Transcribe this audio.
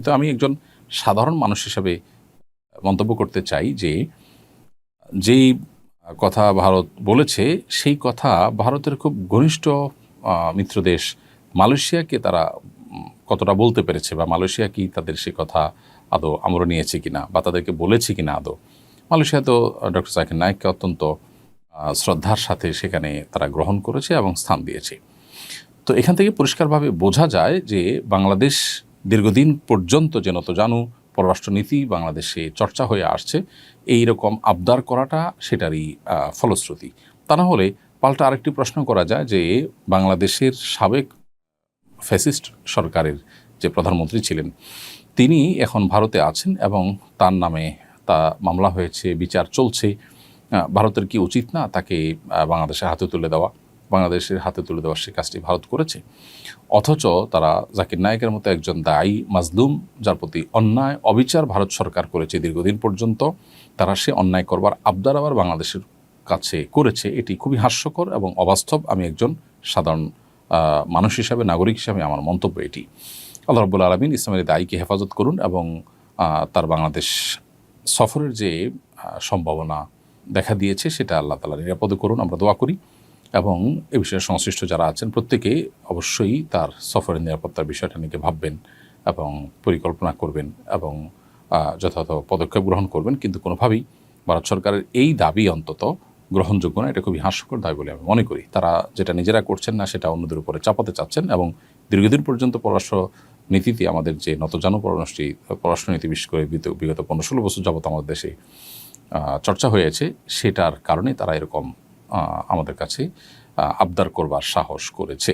তো আমি একজন সাধারণ মানুষ হিসেবে মন্তব্য করতে চাই যে যেই কথা ভারত বলেছে সেই কথা ভারতের খুব ঘনিষ্ঠ মিত্র দেশ মালয়েশিয়াকে তারা কতটা বলতে পেরেছে বা মালয়েশিয়া কি তাদের সে কথা আদৌ আমলে নিয়েছে কিনা বা তাদেরকে বলেছে কিনা আদৌ। মালয়েশিয়া তো ডক্টর জাকির নায়েককে অত্যন্ত শ্রদ্ধার সাথে সেখানে তারা গ্রহণ করেছে এবং স্থান দিয়েছে। তো এখান থেকে পরিষ্কারভাবে বোঝা যায় যে বাংলাদেশ দীর্ঘদিন পর্যন্ত যে নতজানু পররাষ্ট্রনীতি বাংলাদেশে চর্চা হয়ে আসছে, এই রকম আবদার করাটা সেটারই ফলশ্রুতি। তা না হলে পাল্টা আরেকটি প্রশ্ন করা যায় যে বাংলাদেশের সাবেক ফ্যাসিস্ট সরকারের যে প্রধানমন্ত্রী ছিলেন তিনি এখন ভারতে আছেন এবং তার নামে তা মামলা হয়েছে, বিচার চলছে। ভারতের কি উচিত না তাকে বাংলাদেশের হাতে তুলে দেওয়া? বাংলাদেশের হাতে তুলে দেওয়ার সে কাজটি ভারত করেছে, অথচ তারা জাকির নায়েকের মতো একজন দায়ী মাজলুম, যার প্রতি অন্যায় অবিচার ভারত সরকার করেছে দীর্ঘদিন পর্যন্ত, তারা সে অন্যায় করবার আবদার আবার বাংলাদেশের কাছে করেছে। এটি খুবই হাস্যকর এবং অবাস্তব। আমি একজন সাধারণ মানুষ হিসাবে, নাগরিক হিসাবে আমার মন্তব্য এটি। আল্লাহ রাব্বুল আলামিন ইসলামের দায়ীকে হেফাজত করুন এবং তার বাংলাদেশ সফরের যে সম্ভাবনা দেখা দিয়েছে সেটা আল্লাহ তাআলা নিরাপদ করুন, আমরা দোয়া করি। এবং এ বিষয়ে সংশ্লিষ্ট যারা আছেন প্রত্যেকেই অবশ্যই তার সফরের নিরাপত্তার বিষয়টা নিয়ে ভাববেন এবং পরিকল্পনা করবেন এবং যথাযথ পদক্ষেপ গ্রহণ করবেন। কিন্তু কোনোভাবেই ভারত সরকারের এই দাবি অন্তত গ্রহণযোগ্য না। এটা খুবই হাস্যকর দাবি বলে আমি মনে করি। তারা যেটা নিজেরা করছেন না সেটা অন্যদের উপরে চাপাতে চাচ্ছেন এবং দীর্ঘদিন পর্যন্ত পররাষ্ট্র নীতিতে আমাদের যে নতজানু পররাষ্ট্রনীতি বিশেষ করে বিগত 15-16 বছর যাবত আমাদের দেশে চর্চা হয়েছে, সেটার কারণে তারা এরকম আমাদের কাছে আবদার করবার সাহস করেছে।